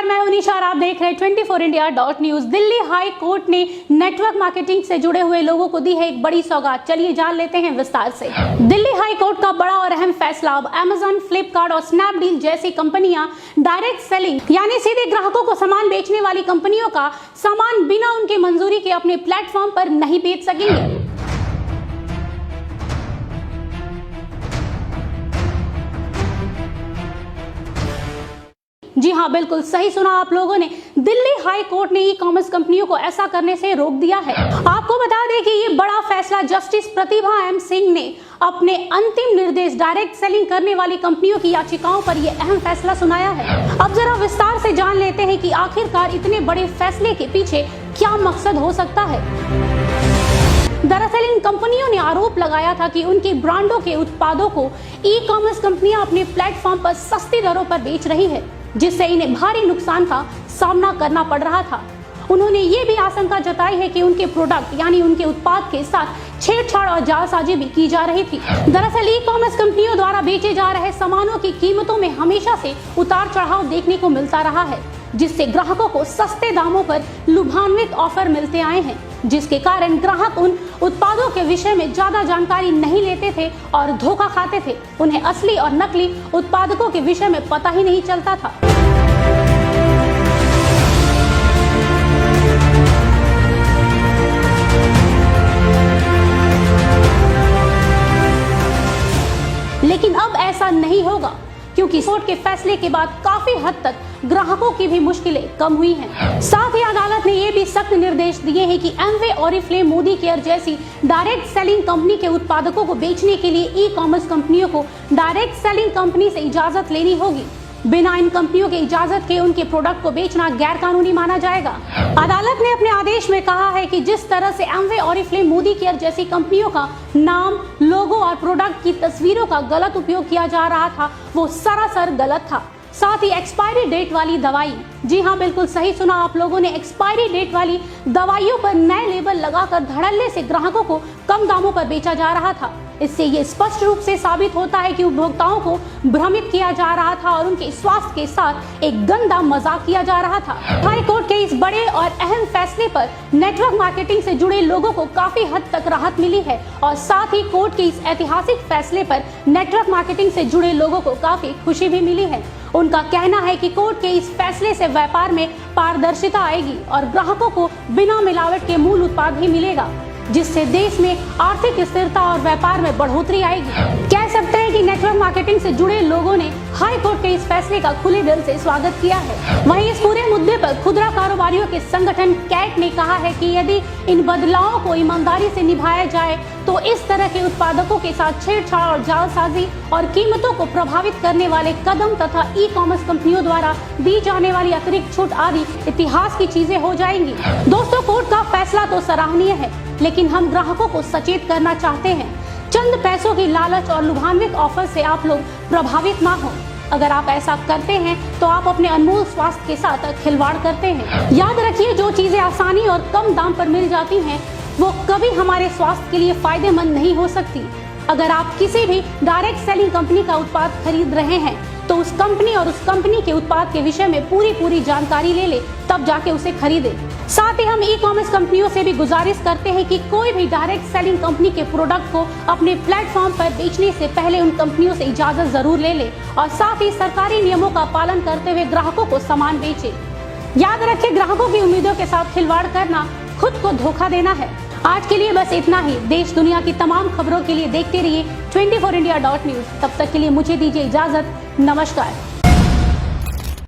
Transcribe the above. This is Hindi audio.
नमस्कार, मैं उनीशा और आप देख रहे हैं 24india.news। दिल्ली हाई कोर्ट ने नेटवर्क मार्केटिंग से जुड़े हुए लोगों को दी है एक बड़ी सौगात। चलिए जान लेते हैं विस्तार से। दिल्ली हाई कोर्ट का बड़ा और अहम फैसला। अब अमेजन, फ्लिपकार्ट और स्नैपडील जैसी कंपनियां डायरेक्ट सेलिंग यानी सीधे ग्राहकों को सामान बेचने वाली कंपनियों का सामान बिना उनकी मंजूरी के अपने प्लेटफॉर्म पर नहीं बेच सकेंगे। जी हाँ, बिल्कुल सही सुना आप लोगों ने। दिल्ली हाई कोर्ट ने ई कॉमर्स कंपनियों को ऐसा करने से रोक दिया है। आपको बता दें कि ये बड़ा फैसला जस्टिस प्रतिभा एम सिंह ने अपने अंतिम निर्देश डायरेक्ट सेलिंग करने वाली कंपनियों की याचिकाओं पर यह अहम फैसला सुनाया है। अब जरा विस्तार से जान लेते हैं कि आखिरकार इतने बड़े फैसले के पीछे क्या मकसद हो सकता है। दरअसल इन कंपनियों ने आरोप लगाया था कि उनकी ब्रांडों के उत्पादों को ई कॉमर्स कंपनियां अपने प्लेटफॉर्म पर सस्ती दरों पर बेच रही है, जिससे इन्हें भारी नुकसान का सामना करना पड़ रहा था। उन्होंने ये भी आशंका जताई है कि उनके प्रोडक्ट यानी उनके उत्पाद के साथ छेड़छाड़ और जालसाजी भी की जा रही थी। दरअसल ई कॉमर्स कंपनियों द्वारा बेचे जा रहे सामानों की कीमतों में हमेशा से उतार चढ़ाव देखने को मिलता रहा है, जिससे ग्राहकों को सस्ते दामों पर लुभान्वित ऑफर मिलते आए हैं, जिसके कारण ग्राहक उन उत्पादों के विषय में ज्यादा जानकारी नहीं लेते थे और धोखा खाते थे। उन्हें असली और नकली उत्पादकों के विषय में पता ही नहीं चलता था। लेकिन अब ऐसा नहीं होगा, क्योंकि कोर्ट के फैसले के बाद काफी हद तक ग्राहकों की भी मुश्किलें कम हुई हैं। साथ ही अदालत ने ये भी सख्त निर्देश दिए हैं कि एमवे, ऑरिफ्लेम, मोदी केयर जैसी डायरेक्ट सेलिंग कंपनी के उत्पादकों को बेचने के लिए ई कॉमर्स कंपनियों को डायरेक्ट सेलिंग कंपनी से इजाजत लेनी होगी। बिना इन कंपनियों के इजाजत के उनके प्रोडक्ट को बेचना गैर कानूनी माना जाएगा। अदालत ने अपने आदेश में कहा है कि जिस तरह से एमवे, ऑरिफ्लेम, मोदी केयर जैसी कंपनियों का नाम, लोगो और प्रोडक्ट की तस्वीरों का गलत उपयोग किया जा रहा था, वो सरासर गलत था। साथ ही एक्सपायरी डेट वाली दवाई, जी हाँ बिल्कुल सही सुना आप लोगों ने, एक्सपायरी डेट वाली दवाइयों पर नए लेबल लगाकर धड़ल्ले से ग्राहकों को कम दामों पर बेचा जा रहा था। इससे ये स्पष्ट रूप से साबित होता है कि उपभोक्ताओं को भ्रमित किया जा रहा था और उनके स्वास्थ्य के साथ एक गंदा मजाक किया जा रहा था। हाई कोर्ट के इस बड़े और अहम फैसले पर नेटवर्क मार्केटिंग से जुड़े लोगों को काफी हद तक राहत मिली है और साथ ही कोर्ट के इस ऐतिहासिक फैसले पर नेटवर्क मार्केटिंग से जुड़े लोगों को काफी खुशी भी मिली है। उनका कहना है कि कोर्ट के इस फैसले से व्यापार में पारदर्शिता आएगी और ग्राहकों को बिना मिलावट के मूल उत्पाद ही मिलेगा, जिससे देश में आर्थिक स्थिरता और व्यापार में बढ़ोतरी आएगी। कह सकते हैं कि नेटवर्क मार्केटिंग से जुड़े लोगों ने हाई कोर्ट के इस फैसले का खुले दिल से स्वागत किया है। वहीं इस पूरे मुद्दे पर खुदरा कारोबारियों के संगठन कैट ने कहा है कि यदि इन बदलावों को ईमानदारी से निभाया जाए तो इस तरह के उत्पादकों के साथ छेड़छाड़ और जालसाजी और कीमतों को प्रभावित करने वाले कदम तथा ई कॉमर्स कंपनियों द्वारा दी जाने वाली अतिरिक्त छूट आदि इतिहास की चीजें हो जाएंगी। दोस्तों, कोर्ट का फैसला तो सराहनीय है, लेकिन हम ग्राहकों को सचेत करना चाहते हैं। चंद पैसों की लालच और लुभान्वित ऑफर से आप लोग प्रभावित ना हो। अगर आप ऐसा करते हैं तो आप अपने अनमोल स्वास्थ्य के साथ खिलवाड़ करते हैं। याद रखिए, जो चीजें आसानी और कम दाम पर मिल जाती हैं वो कभी हमारे स्वास्थ्य के लिए फायदेमंद नहीं हो सकती। अगर आप किसी भी डायरेक्ट सेलिंग कंपनी का उत्पाद खरीद रहे हैं तो उस कंपनी और उस कंपनी के उत्पाद के विषय में पूरी जानकारी ले तब जाके उसे खरीदे। साथ ही हम ई कॉमर्स कंपनियों से भी गुजारिश करते हैं कि कोई भी डायरेक्ट सेलिंग कंपनी के प्रोडक्ट को अपने प्लेटफॉर्म पर बेचने से पहले उन कंपनियों से इजाजत जरूर ले और साथ ही सरकारी नियमों का पालन करते हुए ग्राहकों को सामान बेचे। याद रखें, ग्राहकों की उम्मीदों के साथ खिलवाड़ करना खुद को धोखा देना है। आज के लिए बस इतना ही। देश दुनिया की तमाम खबरों के लिए देखते रहिए 24india.news। तब तक के लिए मुझे दीजिए इजाजत। नमस्कार।